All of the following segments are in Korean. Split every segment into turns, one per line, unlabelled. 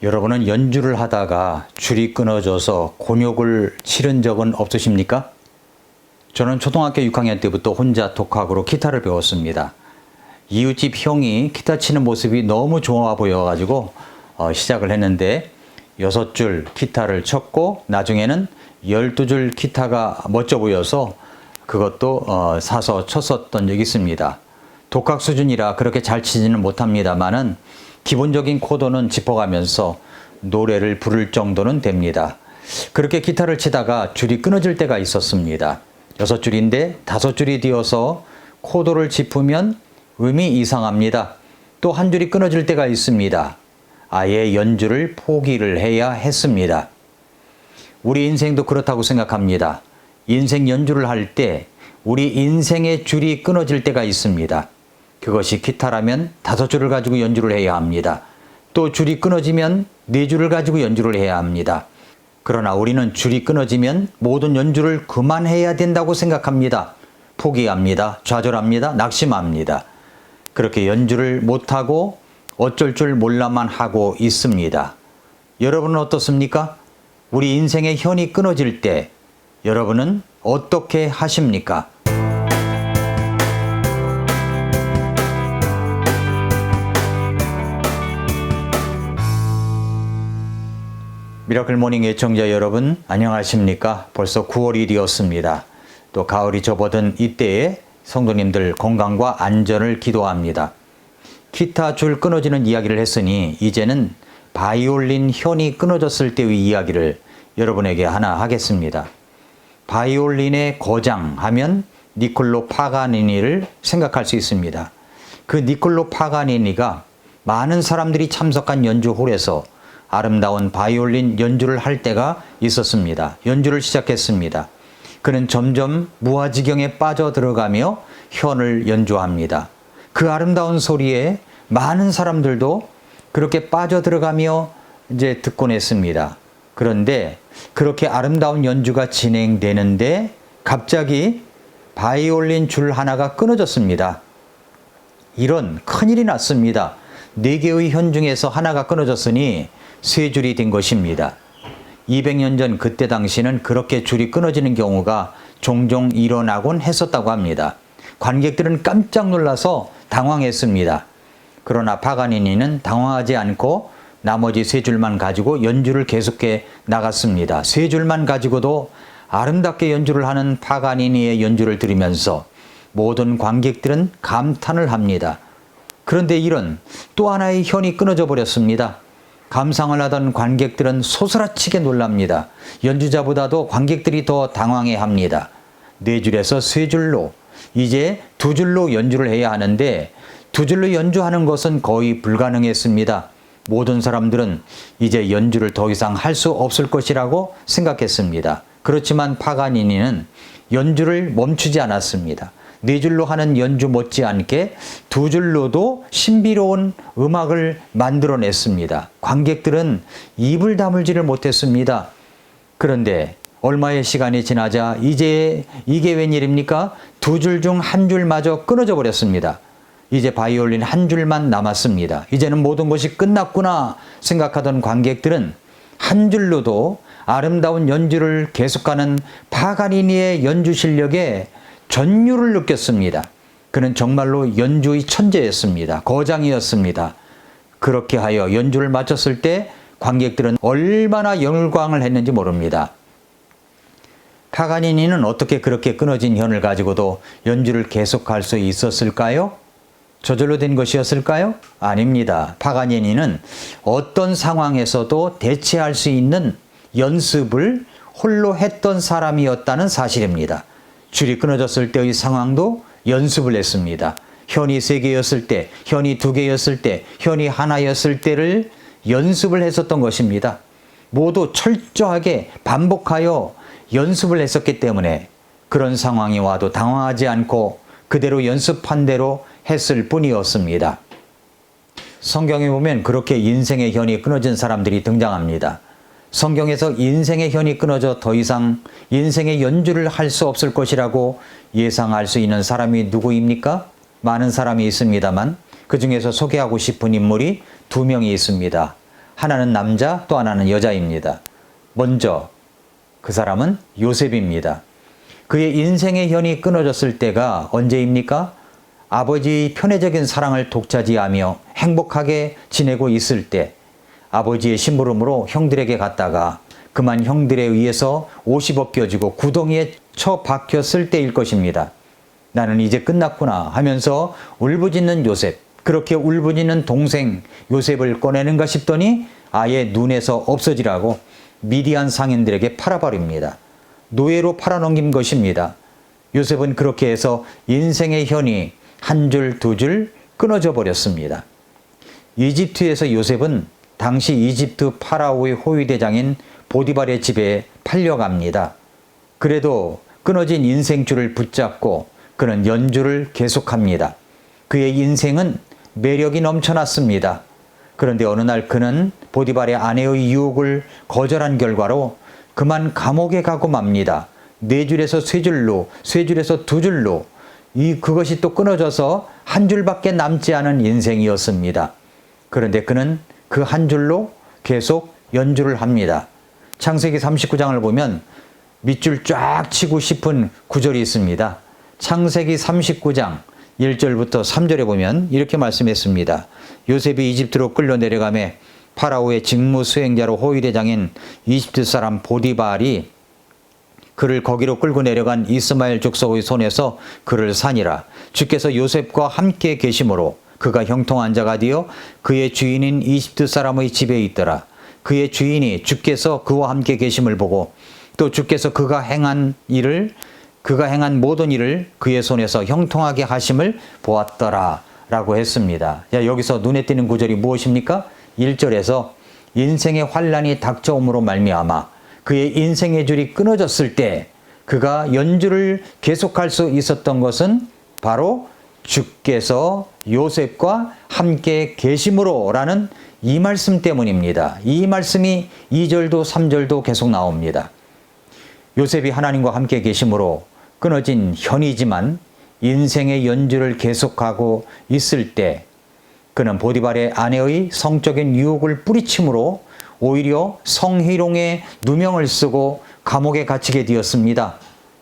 여러분은 연주를 하다가 줄이 끊어져서 곤욕을 치른 적은 없으십니까? 저는 초등학교 6학년 때부터 혼자 독학으로 기타를 배웠습니다. 이웃집 형이 기타 치는 모습이 너무 좋아 보여가지고 시작을 했는데 6줄 기타를 쳤고 나중에는 12줄 기타가 멋져 보여서 그것도 사서 쳤었던 적이 있습니다. 독학 수준이라 그렇게 잘 치지는 못합니다만은 기본적인 코드는 짚어가면서 노래를 부를 정도는 됩니다. 그렇게 기타를 치다가 줄이 끊어질 때가 있었습니다. 6줄인데 5줄이 되어서 코드를 짚으면 음이 이상합니다. 또 한 줄이 끊어질 때가 있습니다. 아예 연주를 포기를 해야 했습니다. 우리 인생도 그렇다고 생각합니다. 인생 연주를 할 때 우리 인생의 줄이 끊어질 때가 있습니다. 그것이 기타라면 5줄을 가지고 연주를 해야 합니다. 또 줄이 끊어지면 4줄을 가지고 연주를 해야 합니다. 그러나 우리는 줄이 끊어지면 모든 연주를 그만해야 된다고 생각합니다. 포기합니다. 좌절합니다. 낙심합니다. 그렇게 연주를 못하고 어쩔 줄 몰라만 하고 있습니다. 여러분은 어떻습니까? 우리 인생의 현이 끊어질 때 여러분은 어떻게 하십니까? 미라클 모닝 애청자 여러분 안녕하십니까? 벌써 9월이 되었습니다. 또 가을이 접어든 이때에 성도님들 건강과 안전을 기도합니다. 기타 줄 끊어지는 이야기를 했으니 이제는 바이올린 현이 끊어졌을 때의 이야기를 여러분에게 하나 하겠습니다. 바이올린의 거장 하면 니콜로 파가니니를 생각할 수 있습니다. 그 니콜로 파가니니가 많은 사람들이 참석한 연주홀에서 아름다운 바이올린 연주를 할 때가 있었습니다. 연주를 시작했습니다. 그는 점점 무아지경에 빠져들어가며 현을 연주합니다. 그 아름다운 소리에 많은 사람들도 그렇게 빠져들어가며 이제 듣곤 했습니다. 그런데 그렇게 아름다운 연주가 진행되는데 갑자기 바이올린 줄 하나가 끊어졌습니다. 이런 큰일이 났습니다. 4개의 현 중에서 하나가 끊어졌으니 3줄이 된 것입니다. 200년 전 그때 당시는 그렇게 줄이 끊어지는 경우가 종종 일어나곤 했었다고 합니다. 관객들은 깜짝 놀라서 당황했습니다. 그러나 파가니니는 당황하지 않고 나머지 3줄만 가지고 연주를 계속해 나갔습니다. 3줄만 가지고도 아름답게 연주를 하는 파가니니의 연주를 들으면서 모든 관객들은 감탄을 합니다. 그런데 이런 또 하나의 현이 끊어져 버렸습니다. 감상을 하던 관객들은 소스라치게 놀랍니다. 연주자보다도 관객들이 더 당황해합니다. 4줄에서 3줄로 이제 2줄로 연주를 해야 하는데 2줄로 연주하는 것은 거의 불가능했습니다. 모든 사람들은 이제 연주를 더 이상 할 수 없을 것이라고 생각했습니다. 그렇지만 파가니니는 연주를 멈추지 않았습니다. 4줄로 하는 연주 못지않게 2줄로도 신비로운 음악을 만들어냈습니다. 관객들은 입을 다물지를 못했습니다. 그런데 얼마의 시간이 지나자 이제 이게 웬일입니까? 2줄 중 1줄마저 끊어져 버렸습니다. 이제 바이올린 1줄만 남았습니다. 이제는 모든 것이 끝났구나 생각하던 관객들은 1줄로도 아름다운 연주를 계속하는 파가니니의 연주 실력에 전율을 느꼈습니다. 그는 정말로 연주의 천재였습니다. 거장이었습니다. 그렇게 하여 연주를 마쳤을 때 관객들은 얼마나 열광을 했는지 모릅니다. 파가니니는 어떻게 그렇게 끊어진 현을 가지고도 연주를 계속할 수 있었을까요? 저절로 된 것이었을까요? 아닙니다. 파가니니는 어떤 상황에서도 대체할 수 있는 연습을 홀로 했던 사람이었다는 사실입니다. 줄이 끊어졌을 때의 상황도 연습을 했습니다. 현이 3개였을 때, 현이 2개였을 때, 현이 하나였을 때를 연습을 했었던 것입니다. 모두 철저하게 반복하여 연습을 했었기 때문에 그런 상황이 와도 당황하지 않고 그대로 연습한 대로 했을 뿐이었습니다. 성경에 보면 그렇게 인생의 현이 끊어진 사람들이 등장합니다. 성경에서 인생의 현이 끊어져 더 이상 인생의 연주를 할 수 없을 것이라고 예상할 수 있는 사람이 누구입니까? 많은 사람이 있습니다만 그 중에서 소개하고 싶은 인물이 2명이 있습니다. 하나는 남자, 또 하나는 여자입니다. 먼저 그 사람은 요셉입니다. 그의 인생의 현이 끊어졌을 때가 언제입니까? 아버지의 편애적인 사랑을 독차지하며 행복하게 지내고 있을 때, 아버지의 심부름으로 형들에게 갔다가 그만 형들에 의해서 옷이 벗겨지고 구덩이에 처박혔을 때일 것입니다. 나는 이제 끝났구나 하면서 울부짖는 요셉, 그렇게 울부짖는 동생 요셉을 꺼내는가 싶더니 아예 눈에서 없어지라고 미디안 상인들에게 팔아버립니다. 노예로 팔아넘긴 것입니다. 요셉은 그렇게 해서 인생의 현이 한 줄 두 줄 끊어져 버렸습니다. 이집트에서 요셉은 당시 이집트 파라오의 호위대장인 보디발의 집에 팔려갑니다. 그래도 끊어진 인생줄을 붙잡고 그는 연주를 계속합니다. 그의 인생은 매력이 넘쳐났습니다. 그런데 어느 날 그는 보디발의 아내의 유혹을 거절한 결과로 그만 감옥에 가고 맙니다. 네 줄에서 세 줄로, 세 줄에서 두 줄로 그것이 또 끊어져서 한 줄밖에 남지 않은 인생이었습니다. 그런데 그는 그 한 줄로 계속 연주를 합니다. 창세기 39장을 보면 밑줄 쫙 치고 싶은 구절이 있습니다. 창세기 39장 1절부터 3절에 보면 이렇게 말씀했습니다. 요셉이 이집트로 끌려 내려가매 파라오의 직무 수행자로 호위대장인 이집트 사람 보디발이 그를 거기로 끌고 내려간 이스마엘 족속의 손에서 그를 산이라. 주께서 요셉과 함께 계심으로 그가 형통한 자가 되어 그의 주인인 이집트 사람의 집에 있더라. 그의 주인이 주께서 그와 함께 계심을 보고 또 주께서 그가 행한 모든 일을 그의 손에서 형통하게 하심을 보았더라 라고 했습니다. 여기서 눈에 띄는 구절이 무엇입니까? 1절에서 인생의 환란이 닥쳐옴으로 말미암아 그의 인생의 줄이 끊어졌을 때 그가 연주를 계속할 수 있었던 것은 바로 주께서 요셉과 함께 계심으로 라는 이 말씀 때문입니다. 이 말씀이 2절도 3절도 계속 나옵니다. 요셉이 하나님과 함께 계심으로 끊어진 현이지만 인생의 연주를 계속하고 있을 때 그는 보디발의 아내의 성적인 유혹을 뿌리침으로 오히려 성희롱에 누명을 쓰고 감옥에 갇히게 되었습니다.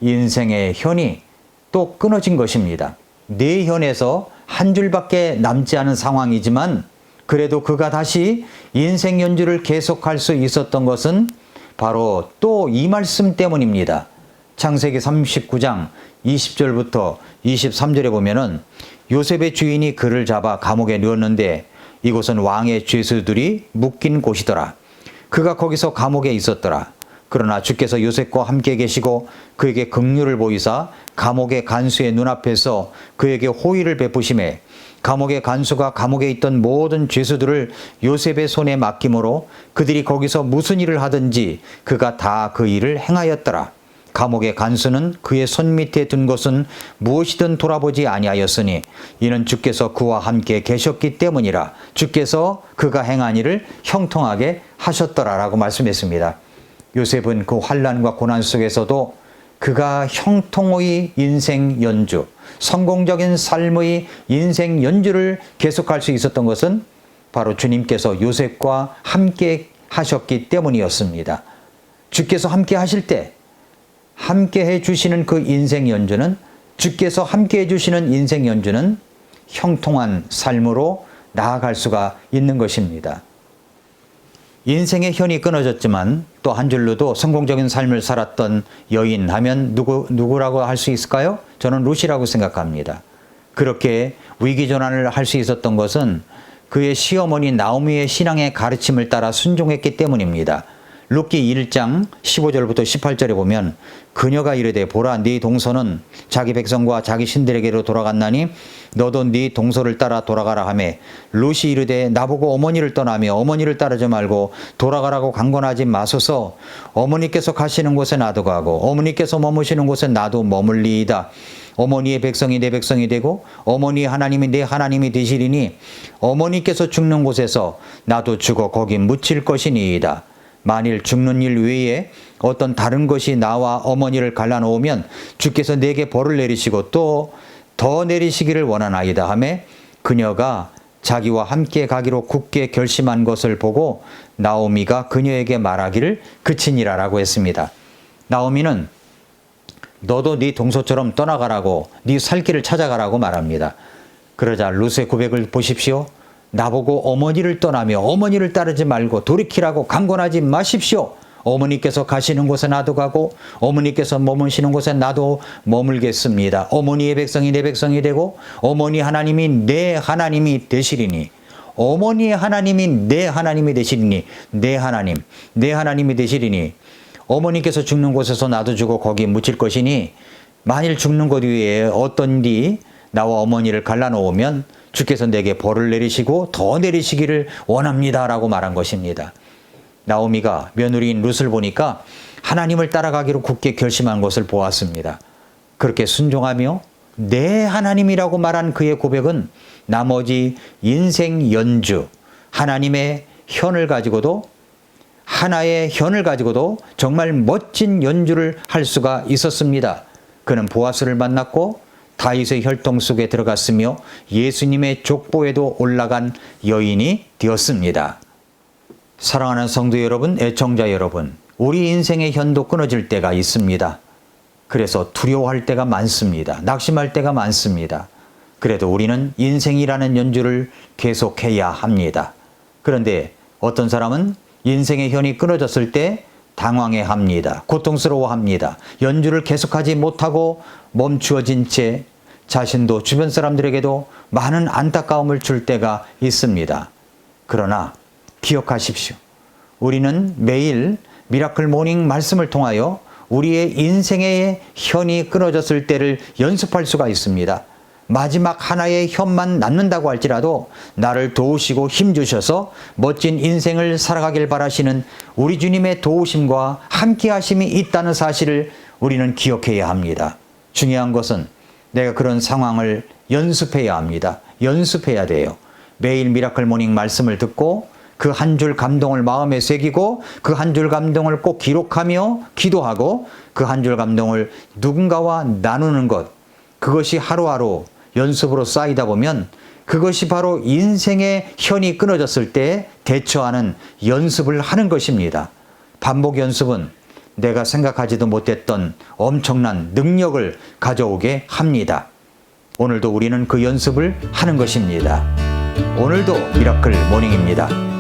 인생의 현이 또 끊어진 것입니다. 네 현에서 한 줄밖에 남지 않은 상황이지만 그래도 그가 다시 인생 연주를 계속할 수 있었던 것은 바로 또 이 말씀 때문입니다. 창세기 39장 20절부터 23절에 보면은 요셉의 주인이 그를 잡아 감옥에 넣었는데 이곳은 왕의 죄수들이 묶인 곳이더라. 그가 거기서 감옥에 있었더라. 그러나 주께서 요셉과 함께 계시고 그에게 긍휼을 보이사 감옥의 간수의 눈앞에서 그에게 호의를 베푸시매 감옥의 간수가 감옥에 있던 모든 죄수들을 요셉의 손에 맡김으로 그들이 거기서 무슨 일을 하든지 그가 다 그 일을 행하였더라. 감옥의 간수는 그의 손 밑에 둔 것은 무엇이든 돌아보지 아니하였으니 이는 주께서 그와 함께 계셨기 때문이라. 주께서 그가 행한 일을 형통하게 하셨더라라고 말씀했습니다. 요셉은 그 환난과 고난 속에서도 그가 형통의 인생 연주, 성공적인 삶의 인생 연주를 계속할 수 있었던 것은 바로 주님께서 요셉과 함께 하셨기 때문이었습니다. 주께서 함께 하실 때 함께 해주시는 그 인생 연주는, 주께서 함께 해주시는 인생 연주는 형통한 삶으로 나아갈 수가 있는 것입니다. 인생의 현이 끊어졌지만 또 한 줄로도 성공적인 삶을 살았던 여인 하면 누구라고 할 수 있을까요? 저는 룻이라고 생각합니다. 그렇게 위기전환을 할 수 있었던 것은 그의 시어머니 나오미의 신앙의 가르침을 따라 순종했기 때문입니다. 룻기 1장 15절부터 18절에 보면 그녀가 이르되 보라 네 동서는 자기 백성과 자기 신들에게로 돌아갔나니 너도 네 동서를 따라 돌아가라 하매 룻이 이르되 나보고 어머니를 떠나며 어머니를 따르지 말고 돌아가라고 강권하지 마소서. 어머니께서 가시는 곳에 나도 가고 어머니께서 머무시는 곳에 나도 머물리이다. 어머니의 백성이 내 백성이 되고 어머니의 하나님이 내 하나님이 되시리니 어머니께서 죽는 곳에서 나도 죽어 거기 묻힐 것이니이다. 만일 죽는 일 외에 어떤 다른 것이 나와 어머니를 갈라놓으면 주께서 내게 벌을 내리시고 또 더 내리시기를 원하나이다 하매 그녀가 자기와 함께 가기로 굳게 결심한 것을 보고 나오미가 그녀에게 말하기를 그치니라라고 했습니다. 나오미는 너도 네 동서처럼 떠나가라고, 네 살 길을 찾아가라고 말합니다. 그러자 룻의 고백을 보십시오. 나보고 어머니를 떠나며 어머니를 따르지 말고 돌이키라고 강권하지 마십시오. 어머니께서 가시는 곳에 나도 가고 어머니께서 머무시는 곳에 나도 머물겠습니다. 어머니의 백성이 내 백성이 되고 어머니 하나님이 내 하나님이 되시리니, 어머니의 하나님이 내 하나님이 되시리니, 내 하나님이 되시리니, 어머니께서 죽는 곳에서 나도 죽어 거기 묻힐 것이니 만일 죽는 곳 위에 어떤디 나와 어머니를 갈라놓으면 주께서 내게 벌을 내리시고 더 내리시기를 원합니다라고 말한 것입니다. 나오미가 며느리인 룻을 보니까 하나님을 따라가기로 굳게 결심한 것을 보았습니다. 그렇게 순종하며 내 하나님이라고 말한 그의 고백은 나머지 인생 연주, 하나님의 현을 가지고도, 하나의 현을 가지고도 정말 멋진 연주를 할 수가 있었습니다. 그는 보아스를 만났고 다윗의 혈통 속에 들어갔으며 예수님의 족보에도 올라간 여인이 되었습니다. 사랑하는 성도 여러분, 애청자 여러분, 우리 인생의 현도 끊어질 때가 있습니다. 그래서 두려워할 때가 많습니다. 낙심할 때가 많습니다. 그래도 우리는 인생이라는 연주를 계속해야 합니다. 그런데 어떤 사람은 인생의 현이 끊어졌을 때 당황해합니다. 고통스러워합니다. 연주를 계속하지 못하고 멈추어진 채 자신도 주변 사람들에게도 많은 안타까움을 줄 때가 있습니다. 그러나 기억하십시오. 우리는 매일 미라클 모닝 말씀을 통하여 우리의 인생의 현이 끊어졌을 때를 연습할 수가 있습니다. 마지막 하나의 현만 남는다고 할지라도 나를 도우시고 힘주셔서 멋진 인생을 살아가길 바라시는 우리 주님의 도우심과 함께하심이 있다는 사실을 우리는 기억해야 합니다. 중요한 것은 내가 그런 상황을 연습해야 합니다. 연습해야 돼요. 매일 미라클 모닝 말씀을 듣고 그 한 줄 감동을 마음에 새기고 그 한 줄 감동을 꼭 기록하며 기도하고 그 한 줄 감동을 누군가와 나누는 것, 그것이 하루하루 연습으로 쌓이다 보면 그것이 바로 인생의 현이 끊어졌을 때 대처하는 연습을 하는 것입니다. 반복 연습은 내가 생각하지도 못했던 엄청난 능력을 가져오게 합니다. 오늘도 우리는 그 연습을 하는 것입니다. 오늘도 미라클 모닝입니다.